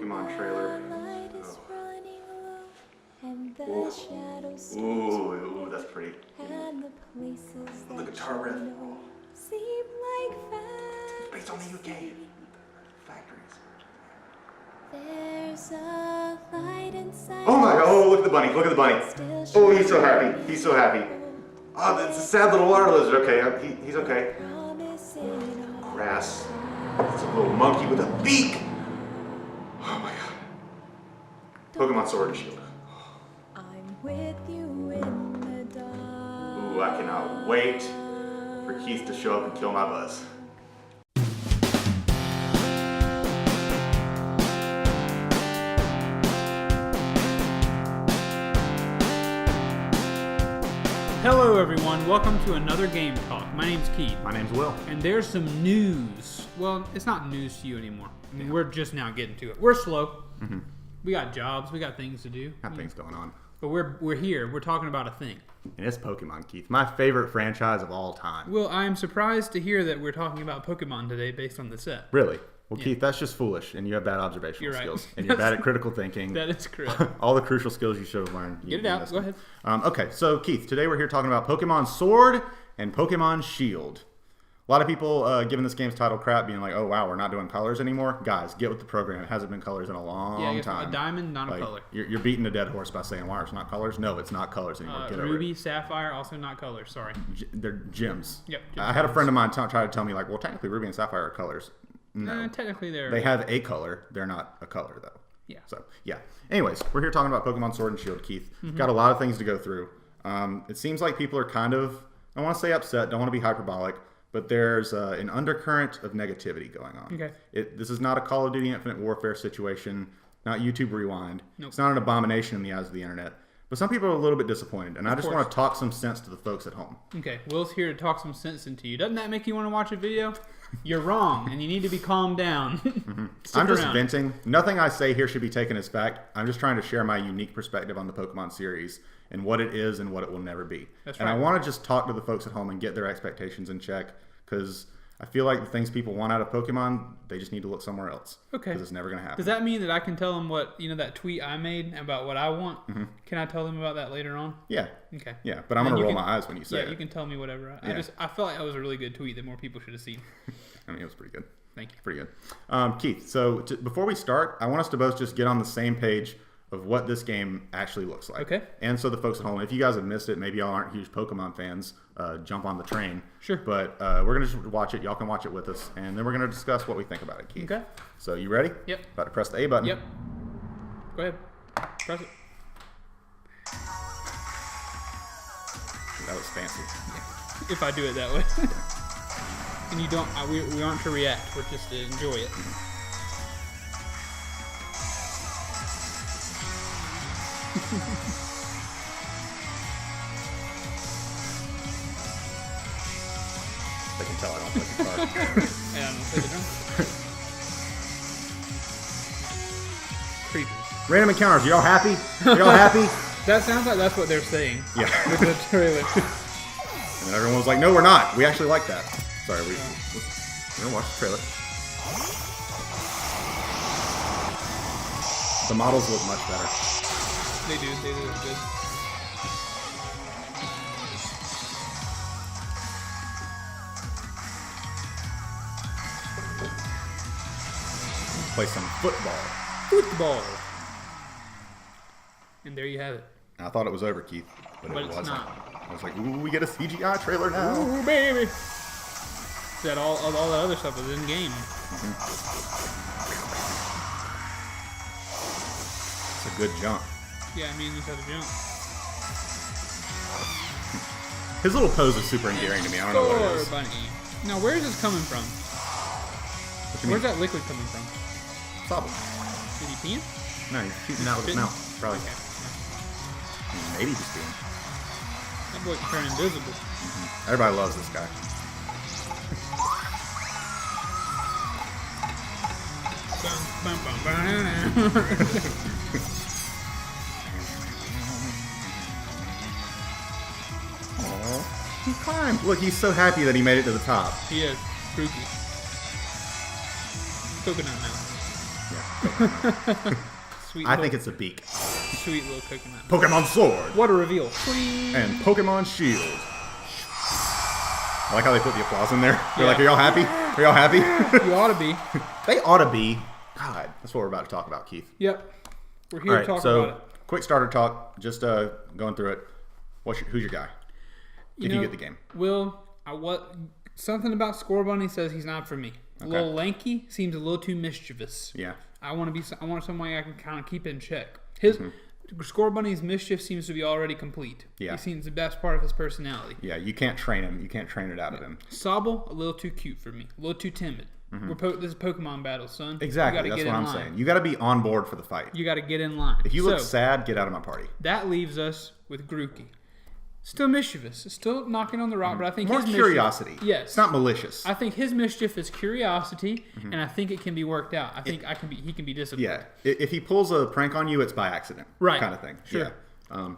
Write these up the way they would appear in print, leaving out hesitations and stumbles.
Pokemon trailer. Oh. Ooh, that's pretty. The guitar riff. It's based on the UK factories. Oh my god, oh look at the bunny, look at the bunny. Oh, he's so happy, he's so happy. Oh, that's a sad little water lizard. Okay, he's okay. Grass. It's a little monkey with a beak. Oh my god. Pokemon Sword and Shield. Ooh, I cannot wait for Keith to show up and kill my Buzz. Hello everyone, welcome to another Game Talk. My name's Keith. My name's Will. And there's some news. Well, it's not news to you anymore. I mean, we're just now getting to it. We're slow. Mm-hmm. We got jobs, we got things to do. Got things going on. But we're here, we're talking about a thing. And it's Pokemon, Keith. My favorite franchise of all time. Well, I'm surprised to hear that we're talking about Pokemon today based on the set. Really? Well, yeah. Keith, that's just foolish, and you have bad observational skills. And you're bad at critical thinking. That is correct. All the crucial skills you should have learned. Get it out. Go ahead. Okay, so Keith, today we're here talking about Pokemon Sword and Pokemon Shield. A lot of people giving this game's title crap, being like, oh, wow, we're not doing colors anymore. Guys, get with the program. It hasn't been colors in a long time. A diamond, not a color. You're beating a dead horse by saying, why, it's not colors? No, it's not colors anymore. Get Ruby, Sapphire, also not colors. Sorry. They're gems. Yep. I had a friend of mine try to tell me, like, well, technically Ruby and Sapphire are colors. No. Technically they have a color. They're not a color, though. Yeah. So, yeah. Anyways, we're here talking about Pokemon Sword and Shield, Keith. Mm-hmm. Got a lot of things to go through. It seems like people are kind of, I don't want to say upset, don't want to be hyperbolic, but there's an undercurrent of negativity going on. Okay. This is not a Call of Duty Infinite Warfare situation, not YouTube Rewind. Nope. It's not an abomination in the eyes of the internet. But some people are a little bit disappointed, and I just want to talk some sense to the folks at home. Okay, Will's here to talk some sense into you. Doesn't that make you want to watch a video? You're wrong, and you need to be calmed down. Mm-hmm. I'm just venting. Nothing I say here should be taken as fact. I'm just trying to share my unique perspective on the Pokemon series and what it is and what it will never be. That's right. And I want to just talk to the folks at home and get their expectations in check, because I feel like the things people want out of Pokemon, they just need to look somewhere else. Okay. Because it's never going to happen. Does that mean that I can tell them what, that tweet I made about what I want? Mm-hmm. Can I tell them about that later on? Yeah. Okay. Yeah, but I'm going to roll my eyes when you say it. Yeah, you can tell me whatever. I felt like that was a really good tweet that more people should have seen. I mean, it was pretty good. Thank you. Pretty good. Keith, so before we start, I want us to both just get on the same page of what this game actually looks like. Okay. And so the folks at home, if you guys have missed it, maybe y'all aren't huge Pokemon fans, jump on the train. Sure. But we're going to just watch it. Y'all can watch it with us. And then we're going to discuss what we think about it, Keith. Okay. So you ready? Yep. About to press the A button. Yep. Go ahead. Press it. That was fancy. Yeah. If I do it that way. And you don't, we aren't to react. We're just to enjoy it. They can tell I don't play guitar. I don't play the drum. Creepers. Random encounters. Are y'all happy? Are y'all happy? That sounds like that's what they're saying. Yeah. With the trailer. And then everyone was like, no, we're not. We actually like that. Sorry, we're going to watch the trailer. The models look much better. They do look good. Play some football. Football. And there you have it. I thought it was over, Keith, but it wasn't. Not. I was like, ooh, we get a CGI trailer now. Ooh, baby. That all that other stuff was in game. Mm-hmm. It's a good jump. Yeah, I mean, you just had to jump. His little pose is super endearing to me. I don't know what it is. Bunny. Now, where is this coming from? Where's that liquid coming from? Sobble. Is he peeing? No, he's shooting out with his mouth. Probably. Okay. Maybe just peeing. That boy can turn invisible. Mm-hmm. Everybody loves this guy. He climbed. Look, he's so happy that he made it to the top. He is. Spooky. Coconut mouth. Yeah. Sweet. I think it's a beak. Sweet little coconut. Pokemon Sword What a reveal. and Pokemon Shield. I like how they put the applause in there. They're Yeah. like, are y'all happy? Are y'all happy? You ought to be. They ought to be. God, that's what we're about to talk about, Keith. Yep. We're here All to right, talk so about it. quick starter talk. Just going through it. Who's your guy? If you get the game. Will, something about Score Bunny says he's not for me. A little lanky, seems a little too mischievous. Yeah. I want somebody I can kind of keep in check. His Score Bunny's mischief seems to be already complete. Yeah. He seems the best part of his personality. Yeah, you can't train him. You can't train it out of him. Sobble, a little too cute for me. A little too timid. This is Pokemon battle, son. Exactly. You gotta That's get what in I'm line. saying. You got to be on board for the fight. You got to get in line. If you look sad, get out of my party. That leaves us with Grookey. Still mischievous. Still knocking on the rock, but I think More his curiosity. Mischief, yes. It's not malicious. I think his mischief is curiosity, and I think it can be worked out. I think he can be disciplined. Yeah. If he pulls a prank on you, it's by accident. Right. Kind of thing. Sure. Yeah.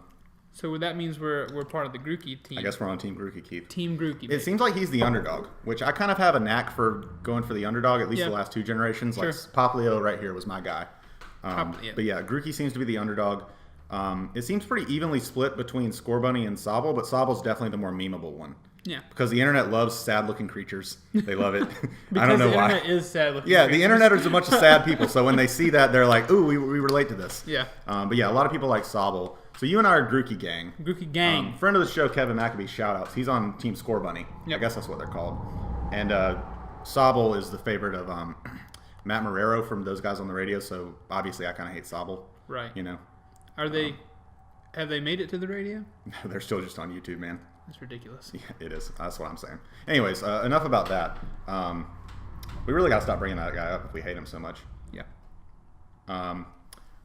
So that means we're part of the Grookey team. I guess we're on Team Grookey, Keith. Team Grookey. It baby. seems like he's the underdog, which I kind of have a knack for going for the underdog, at least Yeah. the last two generations. Sure. Like Poplio right here was my guy. Yeah. But yeah, Grookey seems to be the underdog. It seems pretty evenly split between Scorbunny and Sobble, but Sobble's definitely the more memeable one. Yeah. Because the internet loves sad-looking creatures. They love it. Because I don't know the why. internet is sad looking. Yeah, the internet is a bunch of sad people. So when they see that, they're like, ooh, we relate to this. Yeah. But yeah, a lot of people like Sobble. So you and I are Grookey gang. Grookey gang. Friend of the show, Kevin McAbee, shout-outs. He's on Team Scorbunny. Yep. I guess that's what they're called. And Sobble is the favorite of Matt Marrero from those guys on the radio. So obviously I kind of hate Sobble. Right. You know. Are they? Have they made it to the radio? They're still just on YouTube, man. That's ridiculous. Yeah, it is. That's what I'm saying. Anyways, enough about that. We really got to stop bringing that guy up if we hate him so much. Yeah.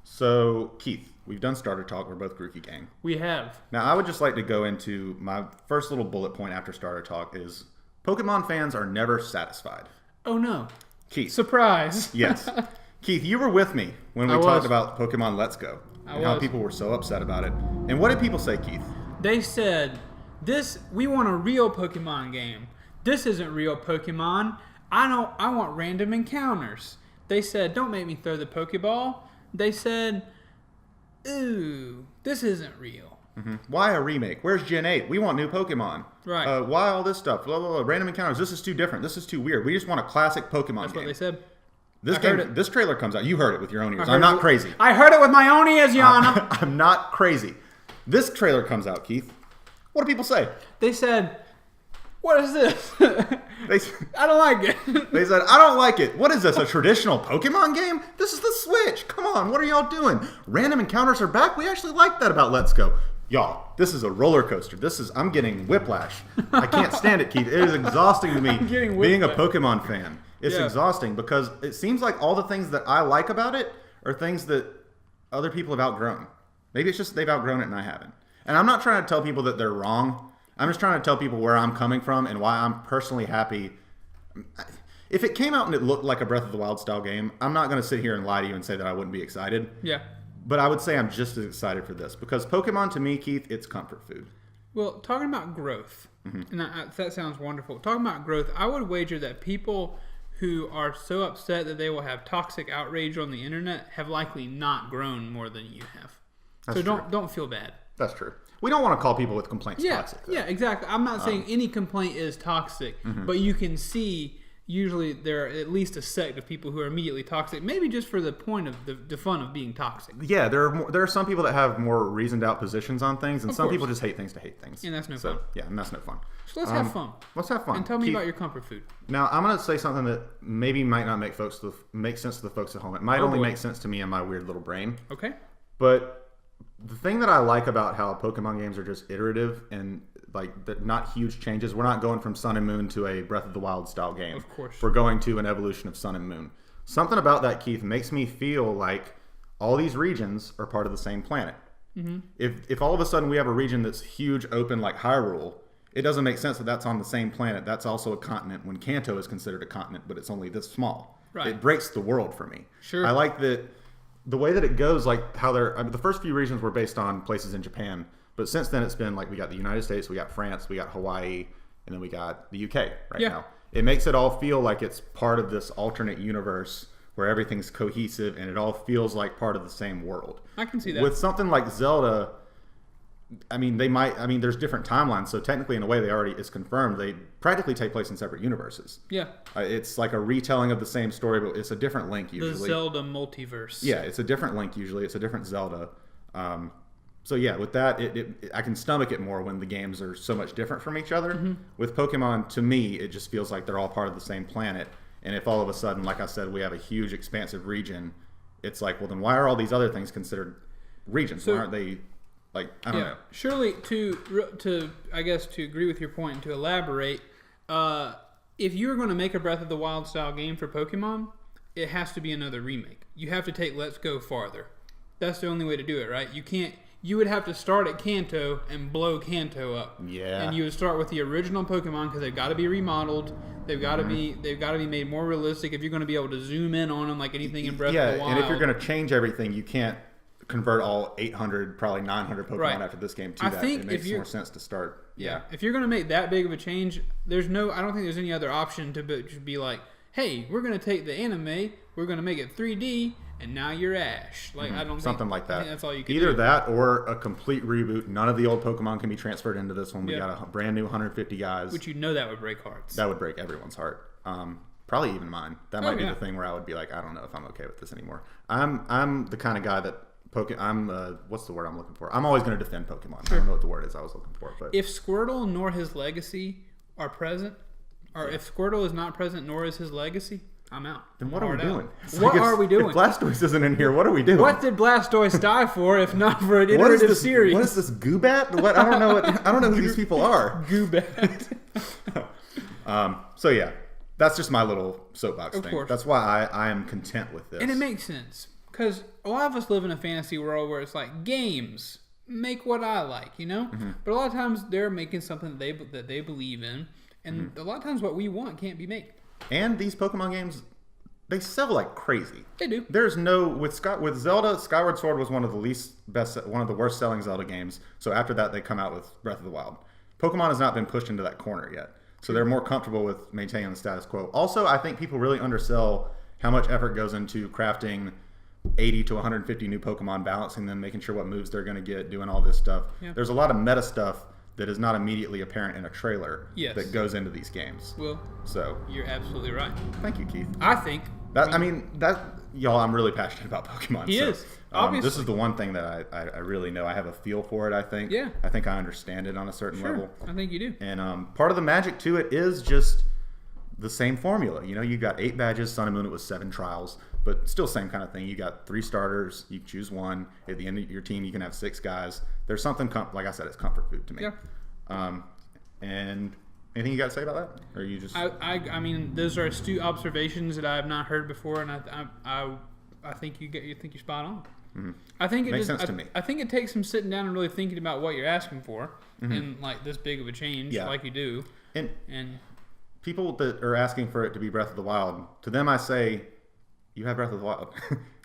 So, Keith, we've done starter talk. We're both Grookey gang. We have. Now, I would just like to go into my first little bullet point after starter talk is Pokemon fans are never satisfied. Oh no! Keith. Surprise. Yes. Keith, you were with me when we I was. talked about Pokemon Let's Go. I And how was. people were so upset about it. And what did people say, Keith? They said, we want a real Pokemon game. This isn't real Pokemon. I want random encounters. They said, don't make me throw the Pokeball. They said, ooh, this isn't real. Why a remake? Where's Gen 8? We want new Pokemon. Right. Why all this stuff? Blah, blah, blah. Random encounters. This is too different. This is too weird. We just want a classic Pokemon That's game. what they said. This I heard game, it. this trailer comes out. You heard it with your own ears. I I'm heard not it- crazy. I heard it with my own ears, Yana. I'm not crazy. This trailer comes out, Keith. What do people say? They said, what is this? They, I don't like it. they said, I don't like it. What is this, a traditional Pokemon game? This is the Switch. Come on, what are y'all doing? Random encounters are back. We actually like that about Let's Go. Y'all, this is a roller coaster. I'm getting whiplash. I can't stand it, Keith. It is exhausting to me getting being a whiplash. Pokemon fan. It's Yeah. exhausting because it seems like all the things that I like about it are things that other people have outgrown. Maybe it's just they've outgrown it and I haven't. And I'm not trying to tell people that they're wrong. I'm just trying to tell people where I'm coming from and why I'm personally happy. If it came out and it looked like a Breath of the Wild style game, I'm not going to sit here and lie to you and say that I wouldn't be excited. Yeah. But I would say I'm just as excited for this because Pokemon to me, Keith, it's comfort food. Well, talking about growth, and that sounds wonderful. Talking about growth, I would wager that people who are so upset that they will have toxic outrage on the internet have likely not grown more than you have. That's so true. don't feel bad. That's true. We don't want to call people with complaints Yeah, toxic. though. yeah, exactly. I'm not saying any complaint is toxic, but you can see usually there are at least a sect of people who are immediately toxic, maybe just for the point of the fun of being toxic. Yeah, there are some people that have more reasoned out positions on things, and Of some course. people just hate things to hate things. And that's no fun. Yeah, and that's no fun. So let's have fun. Let's have fun. And tell me Keith, about your comfort food. Now, I'm going to say something that maybe might not make sense to the folks at home. It might Oh, only boy. make sense to me in my weird little brain. Okay? But the thing that I like about how Pokemon games are just iterative and like not huge changes. We're not going from Sun and Moon to a Breath of the Wild style game. Of course. We're going to an evolution of Sun and Moon. Something about that, Keith, makes me feel like all these regions are part of the same planet. Mm-hmm. If all of a sudden we have a region that's huge, open like Hyrule, it doesn't make sense that that's on the same planet. That's also a continent when Kanto is considered a continent, but it's only this small. Right. It breaks the world for me. Sure. I like that the way that it goes, like how the first few regions were based on places in Japan, but since then it's been like we got the United States, we got France, we got Hawaii, and then we got the UK right Yeah. now. It makes it all feel like it's part of this alternate universe where everything's cohesive and it all feels like part of the same world. I can see that. With something like Zelda, I mean, there's different timelines, so technically, in a way, it's confirmed. They practically take place in separate universes. Yeah. It's like a retelling of the same story, but it's a different Link usually. The Zelda multiverse. Yeah, it's a different Link usually. It's a different Zelda. So yeah, with that, I can stomach it more when the games are so much different from each other. Mm-hmm. With Pokemon, to me, it just feels like they're all part of the same planet. And if all of a sudden, like I said, we have a huge expansive region, it's like, well, then why are all these other things considered regions? Why aren't they... Like, I don't know. Surely, to I guess to agree with your point and to elaborate, if you're going to make a Breath of the Wild style game for Pokemon, it has to be another remake. You have to take Let's Go farther. That's the only way to do it, right? You can't. You would have to start at Kanto and blow Kanto up. Yeah. And you would start with the original Pokemon because they've got to be remodeled. They've got to be made more realistic if you're going to be able to zoom in on them like anything in Breath of the Wild. Yeah, and if you're going to change everything, you can't convert all 800, probably 900 Pokemon after this game to that. It makes more sense to start. Yeah. If you're going to make that big of a change, I don't think there's any other option to be like, hey, we're going to take the anime, we're going to make it 3D, and now you're Ash. Like, I don't something think, like that. I think that's all you can Either do. that or a complete reboot. None of the old Pokemon can be transferred into this one. We got a brand new 150 guys. Which that would break hearts. That would break everyone's heart. Probably even mine. That might be the thing where I would be like, I don't know if I'm okay with this anymore. I'm the kind of guy that what's the word I'm looking for? I'm always going to defend Pokemon. Sure. I don't know what the word is I was looking for. But if Squirtle nor his legacy are present, or if Squirtle is not present nor is his legacy, I'm out. Then what are we doing? What are we doing? If Blastoise isn't in here, what are we doing? What did Blastoise die for if not for an iterative series? What is this Goobat? What I don't know who these people are. Goobat. So yeah, that's just my little soapbox thing. Course. That's why I am content with this. And it makes sense. Because a lot of us live in a fantasy world where it's like, games, make what I like, you know? Mm-hmm. But a lot of times they're making something that they believe in. And a lot of times what we want can't be made. And these Pokemon games, they sell like crazy. They do. There's no... With Zelda, Skyward Sword was one of the worst selling Zelda games. So after that, they come out with Breath of the Wild. Pokemon has not been pushed into that corner yet. So they're more comfortable with maintaining the status quo. Also, I think people really undersell how much effort goes into crafting 80 to 150 new Pokemon, balancing them, making sure what moves they're going to get, doing all this stuff. Yeah. There's a lot of meta stuff that is not immediately apparent in a trailer that goes into these games. Well, so you're absolutely right. Thank you, Keith. I think y'all, I'm really passionate about Pokemon. He is. Obviously. This is the one thing that I really know. I have a feel for it, I think. Yeah. I think I understand it on a certain level. I think you do. And part of the magic to it is just the same formula. You know, you got 8 badges. Sun and Moon, it was 7 trials. But still same kind of thing. You got 3 starters. You choose one. At the end of your team, you can have 6 guys. There's something, like I said, it's comfort food to me. Yeah. And anything you got to say about that? Or are you just... I mean, those are astute observations that I have not heard before, and I think you're spot on. Mm-hmm. I think it makes sense to me. I think it takes some sitting down and really thinking about what you're asking for, in like this big of a change, like you do. And people that are asking for it to be Breath of the Wild, to them I say, you have Breath of the Wild.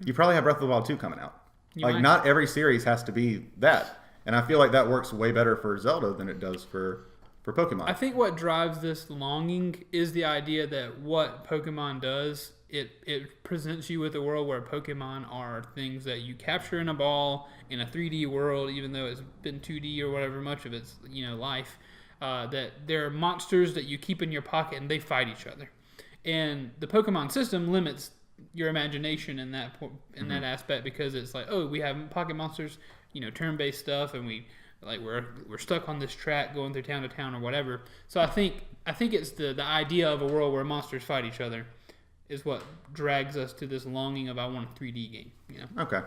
You probably have Breath of the Wild 2 coming out. Not every series has to be that. And I feel like that works way better for Zelda than it does for Pokemon. I think what drives this longing is the idea that what Pokemon does, it presents you with a world where Pokemon are things that you capture in a ball in a 3D world, even though it's been 2D or whatever much of its life. That they're monsters that you keep in your pocket and they fight each other. And the Pokemon system limits your imagination in that that aspect, because it's like, oh, we have pocket monsters, turn-based stuff, and we're stuck on this track going through town to town or whatever. So I think it's the idea of a world where monsters fight each other is what drags us to this longing of I want a 3D game. Okay.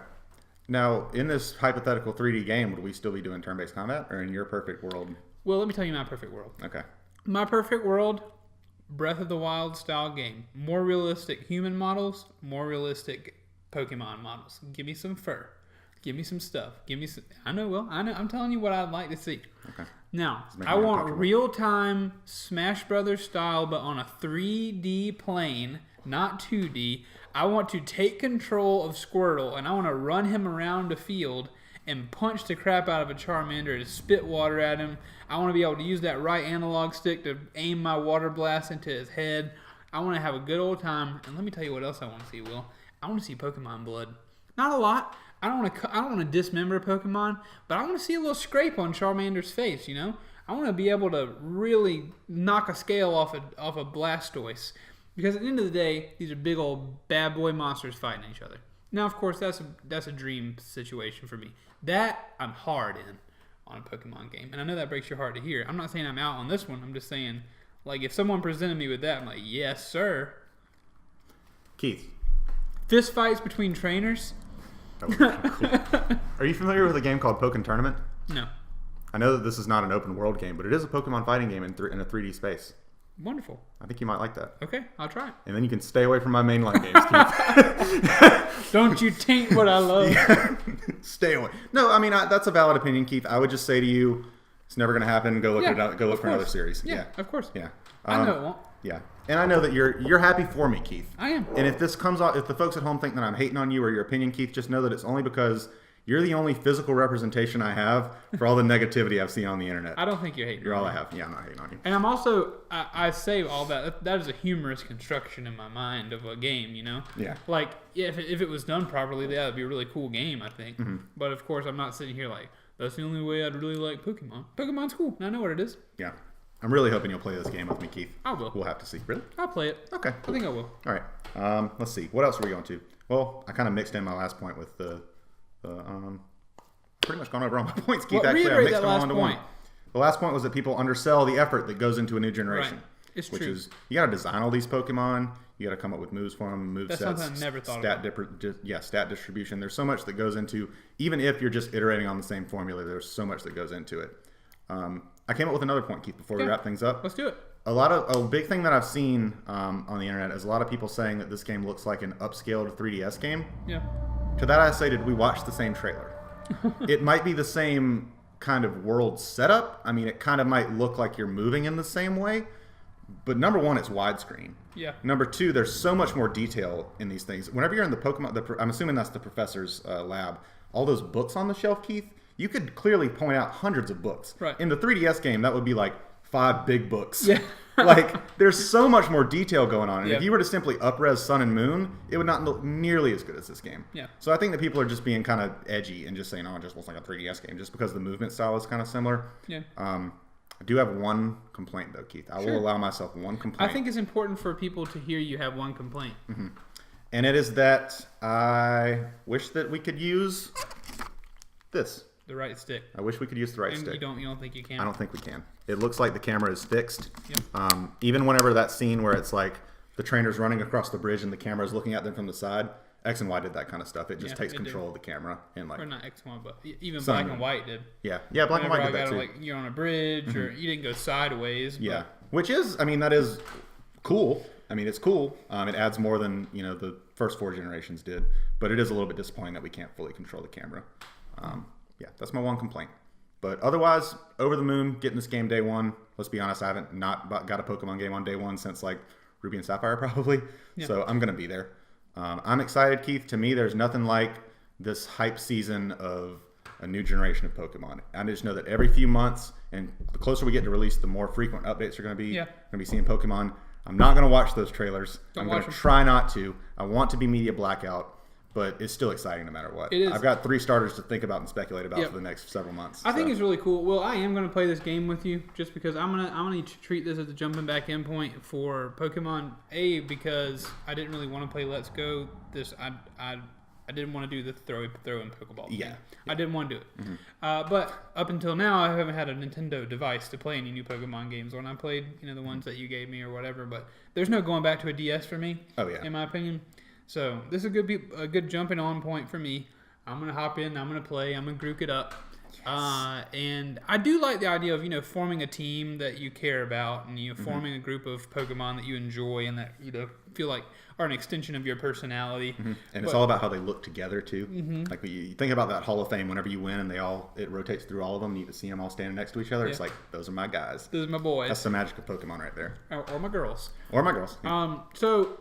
Now, in this hypothetical 3D game, would we still be doing turn-based combat, or in your perfect world? Well, let me tell you my perfect world. Okay. My perfect world, Breath of the Wild style game. More realistic human models, more realistic Pokemon models. Give me some fur. Give me some stuff. Give me some... I know. I'm telling you what I'd like to see. Okay. Now, I want real-time Smash Brothers style, but on a 3D plane, not 2D. I want to take control of Squirtle, and I want to run him around the field and punch the crap out of a Charmander to spit water at him. I want to be able to use that right analog stick to aim my water blast into his head. I want to have a good old time. And let me tell you what else I want to see, Will. I want to see Pokemon blood. Not a lot. I don't want to dismember Pokemon, but I want to see a little scrape on Charmander's face, you know? I want to be able to really knock a scale off a Blastoise. Because at the end of the day, these are big old bad boy monsters fighting each other. Now, of course, that's a dream situation for me. That I'm hard in on a Pokemon game. And I know that breaks your heart to hear. I'm not saying I'm out on this one. I'm just saying, like, if someone presented me with that, I'm like, yes, sir. Keith. Fist fights between trainers? That would be cool. Are you familiar with a game called Pokken Tournament? No. I know that this is not an open world game, but it is a Pokemon fighting game in a 3D space. Wonderful. I think you might like that. Okay, I'll try it. And then you can stay away from my mainline games, Keith. Don't you taint what I love. Yeah. Stay away. No, I mean, that's a valid opinion, Keith. I would just say to you, it's never going to happen. Go look Go look for another series. Yeah, of course. Yeah. I know it won't. Yeah. And I know that you're happy for me, Keith. I am. And if this comes out, if the folks at home think that I'm hating on you or your opinion, Keith, just know that it's only because you're the only physical representation I have for all the negativity I've seen on the internet. I don't think you're hating. You're all I have. Yeah, I'm not hating on you. And I'm also, I say all that. That is a humorous construction in my mind of a game, you know? Yeah. Like, if it was done properly, that would be a really cool game, I think. Mm-hmm. But of course, I'm not sitting here like, that's the only way I'd really like Pokemon. Pokemon's cool, and I know what it is. Yeah. I'm really hoping you'll play this game with me, Keith. I will. We'll have to see. Really? I'll play it. Okay. I think I will. All right. Let's see. What else are we going to? Well, I kind of mixed in my last point with the pretty much gone over all my points, Keith. Well, Actually, I reiterate mixed that them all last into point. one. The last point was that people undersell the effort that goes into a new generation. Right. It's which true. is, you got to design all these Pokemon. You got to come up with moves for them, move That's sets, something I never thought stat distribution. There's so much that goes into, even if you're just iterating on the same formula, there's so much that goes into it. I came up with another point, Keith, before we wrap things up. Let's do it. A big thing that I've seen on the internet is a lot of people saying that this game looks like an upscaled 3DS game. Yeah. To that I say, did we watch the same trailer? It might be the same kind of world setup. I mean, it kind of might look like you're moving in the same way. But number one, it's widescreen. Yeah. Number two, there's so much more detail in these things. Whenever you're in the Pokemon, I'm assuming that's the professor's lab, all those books on the shelf, Keith, you could clearly point out hundreds of books. Right. In the 3DS game, that would be like 5 big books. Yeah. Like, there's so much more detail going on. And Yep. if you were to simply up-res Sun and Moon, it would not look nearly as good as this game. Yeah. So I think that people are just being kind of edgy and just saying, oh, it just looks like a 3DS game, just because the movement style is kind of similar. Yeah. I do have one complaint, though, Keith. I will allow myself one complaint. I think it's important for people to hear you have one complaint. Mm-hmm. And it is that I wish that we could use this. The right stick. I wish we could use the right And stick. you don't think you can? I don't think we can. It looks like the camera is fixed. Yep. Even whenever that scene where it's like the trainer's running across the bridge and the camera is looking at them from the side, X and Y did that kind of stuff. It just takes control of the camera and like. Or not X and Y, but even Sun Black and and Moon. White did. Yeah, Black and White did that too. Like you're on a bridge, or you didn't go sideways. But Yeah, which is, I mean, that is cool. I mean, it's cool. It adds more than the first 4 generations did, but it is a little bit disappointing that we can't fully control the camera. Yeah, that's my one complaint. But otherwise, over the moon, getting this game day one. Let's be honest, I haven't got a Pokemon game on day one since like Ruby and Sapphire probably. Yeah. So I'm gonna be there. I'm excited, Keith. To me, there's nothing like this hype season of a new generation of Pokemon. I just know that every few months, and the closer we get to release, the more frequent updates are going to be. Yeah. Going to be seeing Pokemon. I'm not going to watch those trailers. I'm going watch to them. try not to. I want to be media blackout, but it's still exciting no matter what. It is. I've got 3 starters to think about and speculate about Yep. for the next several months. I think it's really cool. Well, I am going to play this game with you just because I'm gonna treat this as a jumping back in point for Pokemon. Because I didn't really want to play Let's Go. I didn't want to do the throw in Pokeball. Yeah. thing. I didn't want to do it. But up until now, I haven't had a Nintendo device to play any new Pokemon games on. I played the ones that you gave me or whatever. But there's no going back to a DS for me. Oh, yeah. In my opinion. So this is a good jumping on point for me. I'm gonna hop in. I'm gonna play. I'm gonna Grook it up. And I do like the idea of forming a team that you care about, and forming a group of Pokemon that you enjoy and that feel like are an extension of your personality. And it's all about how they look together too. Like you think about that Hall of Fame. Whenever you win, and it rotates through all of them, you get to see them all standing next to each other. It's like, those are my guys. Those are my boys. That's the magic of Pokemon right there, or my girls. or my girls. So,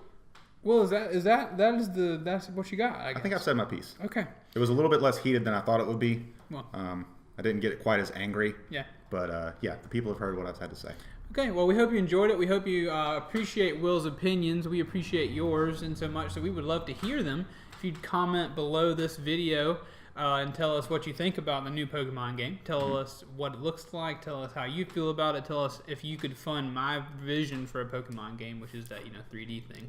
well, that's what you got? I I think I've said my piece. Okay. It was a little bit less heated than I thought it would be. Well. I didn't get it quite as angry. Yeah. But yeah, the people have heard what I've had to say. Okay, well, we hope you enjoyed it. We hope you appreciate Will's opinions. We appreciate yours and so much, so we would love to hear them. If you'd comment below this video and tell us what you think about the new Pokemon game. Tell us what it looks like. Tell us how you feel about it. Tell us if you could fund my vision for a Pokemon game, which is that 3D thing.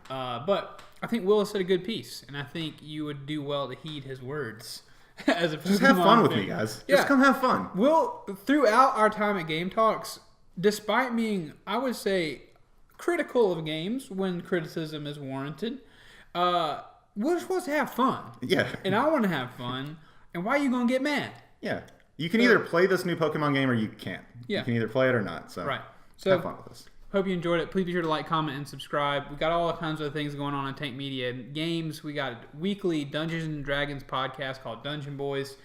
But I think Will has said a good piece, and I think you would do well to heed his words. As a Just have fun with me, guys. Yeah. Just come have fun. Will, throughout our time at Game Talks, despite being, I would say, critical of games when criticism is warranted, we're supposed to have fun. Yeah. And I want to have fun. And why are you going to get mad? Yeah. You can either play this new Pokemon game or you can't. Yeah. You can either play it or not. So Right. So have fun with us. hope you enjoyed it. Please be sure to like, comment, and subscribe. We got all kinds of things going on Tank Media games. We got a weekly Dungeons and Dragons podcast called Dungeon Boys.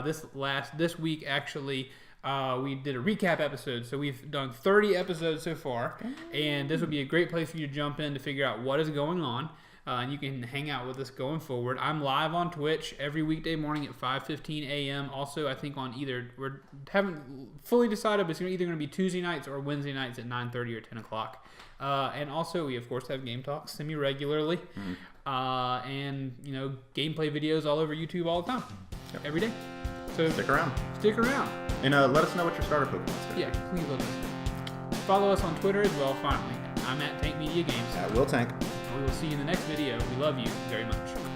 This week actually we did a recap episode. So we've done 30 episodes so far, and this would be a great place for you to jump in to figure out what is going on. And you can hang out with us going forward. I'm live on Twitch every weekday morning at 5:15 a.m. Also, I think on we haven't fully decided, but it's either going to be Tuesday nights or Wednesday nights at 9:30 or 10 o'clock. And also, we of course have Game Talks semi-regularly, and gameplay videos all over YouTube all the time, every day. So Stick around. And let us know what your starter Pokemon is. Yeah, please let us know. Follow us on Twitter as well. Finally, I'm at Tank Media Games. Will Tank. We will see you in the next video. We love you very much.